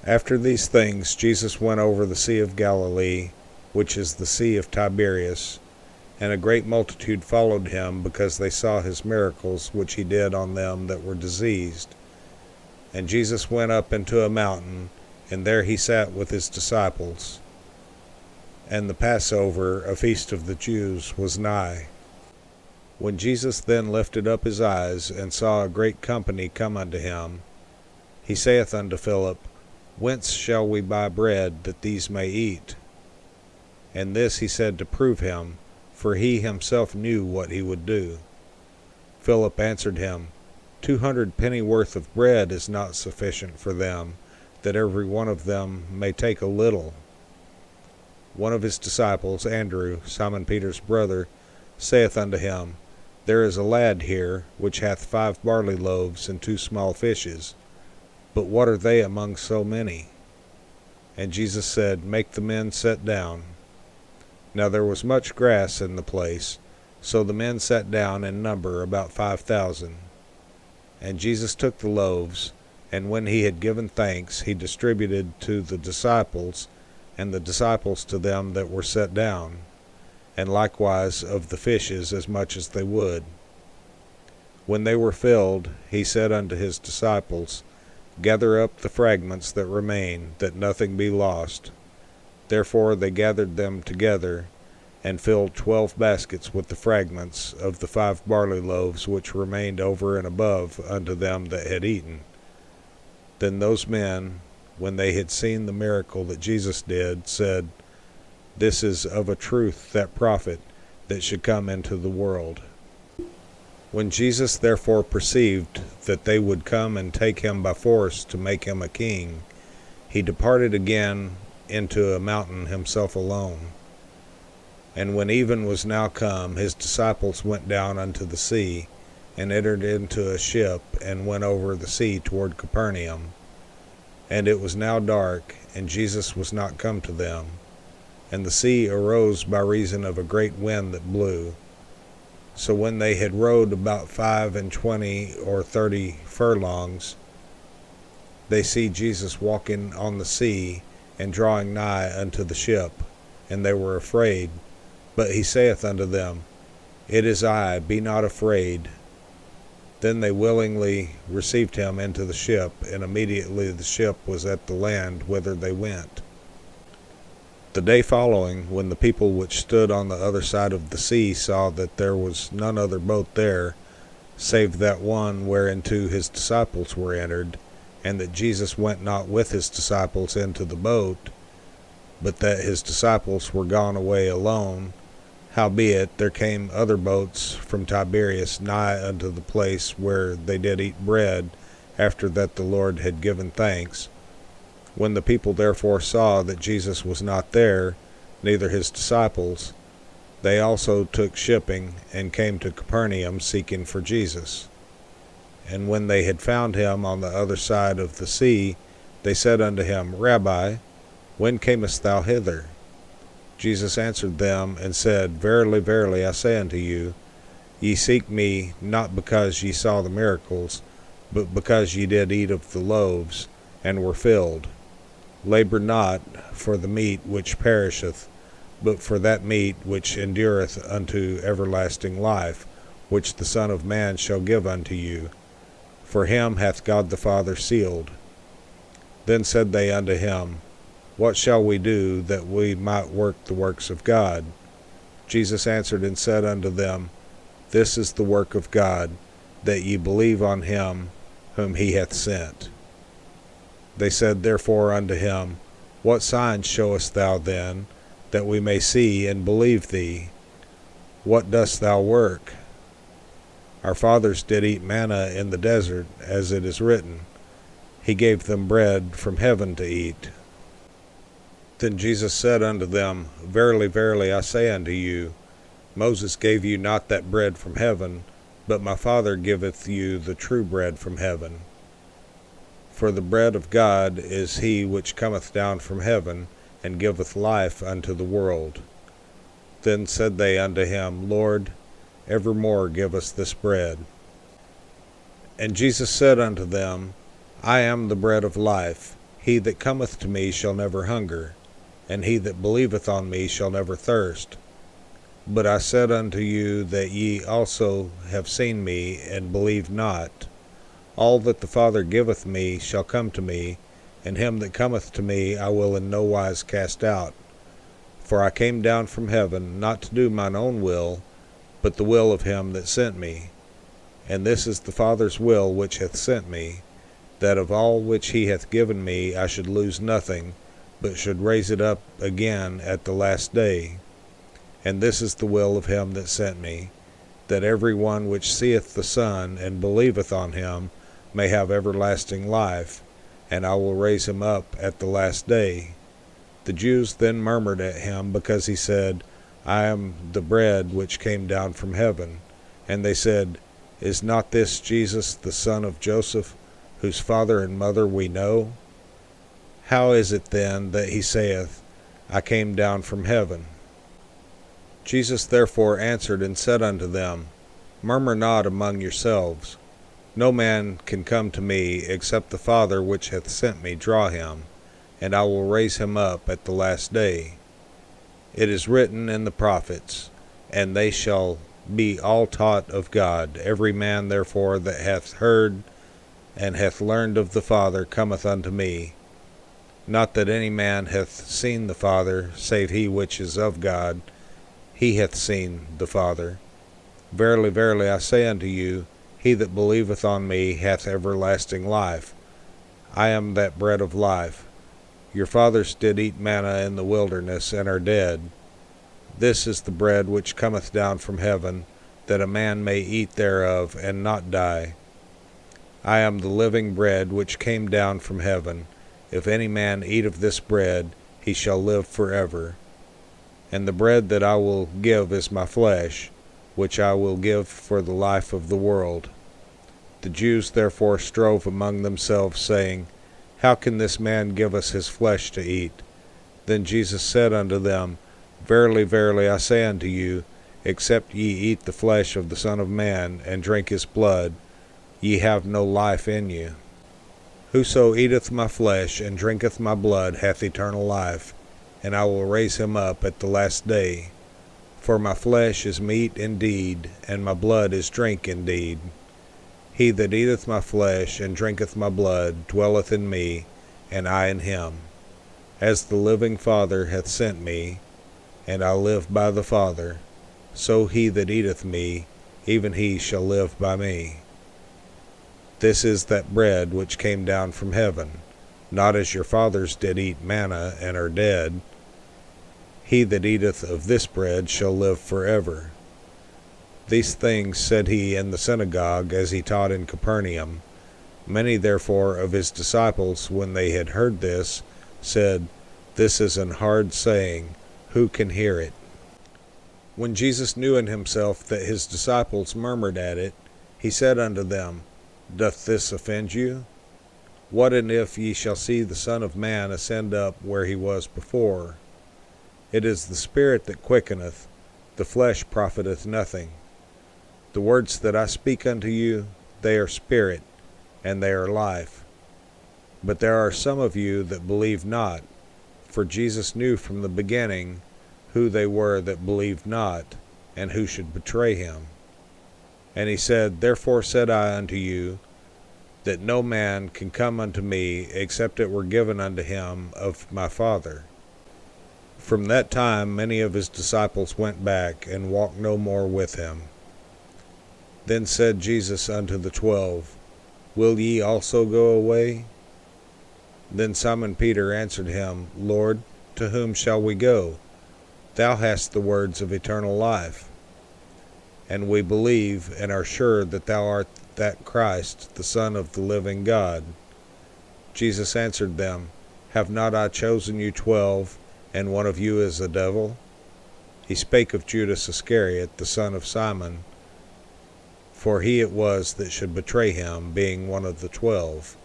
After these things Jesus went over the Sea of Galilee, which is the Sea of Tiberias, and a great multitude followed him, because they saw his miracles which he did on them that were diseased. And Jesus went up into a mountain, and there he sat with his disciples. And the Passover, a feast of the Jews, was nigh. When Jesus then lifted up his eyes, and saw a great company come unto him, he saith unto Philip, Whence shall we buy bread, that these may eat? And this he said to prove him, for he himself knew what he would do. Philip answered him, 200 pennyworth of bread is not sufficient for them, that every one of them may take a little. One of his disciples, Andrew, Simon Peter's brother, saith unto him, There is a lad here, which hath 5 barley loaves and 2 small fishes. But what are they among so many? And Jesus said, Make the men sit down. Now there was much grass in the place, so the men sat down in number about 5,000. And Jesus took the loaves, and when he had given thanks, he distributed to the disciples, and the disciples to them that were set down, and likewise of the fishes as much as they would. When they were filled, he said unto his disciples, Gather up the fragments that remain, that nothing be lost. Therefore they gathered them together, and filled 12 baskets with the fragments of the 5 barley loaves which remained over and above unto them that had eaten. Then those men, when they had seen the miracle that Jesus did, said, This is of a truth that prophet that should come into the world. When Jesus therefore perceived that they would come and take him by force to make him a king, he departed again into a mountain himself alone. And when even was now come, his disciples went down unto the sea, and entered into a ship, and went over the sea toward Capernaum. And it was now dark, and Jesus was not come to them. And the sea arose by reason of a great wind that blew. So when they had rowed about 25 or 30 furlongs, they see Jesus walking on the sea, and drawing nigh unto the ship, and they were afraid. But he saith unto them, It is I, be not afraid. Then they willingly received him into the ship, and immediately the ship was at the land whither they went. The day following, when the people which stood on the other side of the sea saw that there was none other boat there, save that one whereinto his disciples were entered, and that Jesus went not with his disciples into the boat, but that his disciples were gone away alone, howbeit there came other boats from Tiberias nigh unto the place where they did eat bread, after that the Lord had given thanks. When the people therefore saw that Jesus was not there, neither his disciples, they also took shipping, and came to Capernaum, seeking for Jesus. And when they had found him on the other side of the sea, they said unto him, Rabbi, when camest thou hither? Jesus answered them, and said, Verily, verily, I say unto you, ye seek me not because ye saw the miracles, but because ye did eat of the loaves, and were filled. Labor not for the meat which perisheth, but for that meat which endureth unto everlasting life, which the Son of Man shall give unto you. For him hath God the Father sealed. Then said they unto him, What shall we do, that we might work the works of God? Jesus answered and said unto them, This is the work of God, that ye believe on him whom he hath sent. They said therefore unto him, What sign showest thou then, that we may see and believe thee? What dost thou work? Our fathers did eat manna in the desert, as it is written, He gave them bread from heaven to eat. Then Jesus said unto them, Verily, verily, I say unto you, Moses gave you not that bread from heaven, but my Father giveth you the true bread from heaven. For the bread of God is he which cometh down from heaven, and giveth life unto the world. Then said they unto him, Lord, evermore give us this bread. And Jesus said unto them, I am the bread of life. He that cometh to me shall never hunger, and he that believeth on me shall never thirst. But I said unto you that ye also have seen me, and believe not. All that the Father giveth me shall come to me, and him that cometh to me I will in no wise cast out. For I came down from heaven, not to do mine own will, but the will of him that sent me. And this is the Father's will which hath sent me, that of all which he hath given me I should lose nothing, but should raise it up again at the last day. And this is the will of him that sent me, that every one which seeth the Son, and believeth on him, may have everlasting life, and I will raise him up at the last day. The Jews then murmured at him, because he said, I am the bread which came down from heaven. And they said, Is not this Jesus the son of Joseph, whose father and mother we know? How is it then that he saith, I came down from heaven? Jesus therefore answered and said unto them, Murmur not among yourselves. No man can come to me, except the Father which hath sent me draw him, and I will raise him up at the last day. It is written in the prophets, and they shall be all taught of God. Every man therefore that hath heard and hath learned of the Father cometh unto me. Not that any man hath seen the Father, save he which is of God. He hath seen the Father. Verily, verily, I say unto you, he that believeth on me hath everlasting life. I am that bread of life. Your fathers did eat manna in the wilderness, and are dead. This is the bread which cometh down from heaven, that a man may eat thereof, and not die. I am the living bread which came down from heaven. If any man eat of this bread, he shall live forever. And the bread that I will give is my flesh, which I will give for the life of the world. The Jews therefore strove among themselves, saying, How can this man give us his flesh to eat? Then Jesus said unto them, Verily, verily, I say unto you, except ye eat the flesh of the Son of Man, and drink his blood, ye have no life in you. Whoso eateth my flesh, and drinketh my blood, hath eternal life, and I will raise him up at the last day. For my flesh is meat indeed, and my blood is drink indeed. He that eateth my flesh, and drinketh my blood, dwelleth in me, and I in him. As the living Father hath sent me, and I live by the Father, so he that eateth me, even he shall live by me. This is that bread which came down from heaven, not as your fathers did eat manna, and are dead. He that eateth of this bread shall live forever. These things said he in the synagogue, as he taught in Capernaum. Many therefore of his disciples, when they had heard this, said, This is an hard saying, who can hear it? When Jesus knew in himself that his disciples murmured at it, he said unto them, Doth this offend you? What and if ye shall see the Son of Man ascend up where he was before? It is the Spirit that quickeneth, the flesh profiteth nothing. The words that I speak unto you, they are spirit, and they are life. But there are some of you that believe not, for Jesus knew from the beginning who they were that believed not, and who should betray him. And he said, Therefore said I unto you, that no man can come unto me, except it were given unto him of my Father. From that time many of his disciples went back, and walked no more with him. Then said Jesus unto the 12, Will ye also go away? Then Simon Peter answered him, Lord, to whom shall we go? Thou hast the words of eternal life. And we believe, and are sure that thou art that Christ, the Son of the living God. Jesus answered them, Have not I chosen you 12, and one of you is a devil? He spake of Judas Iscariot, the son of Simon, for he it was that should betray him, being one of the 12.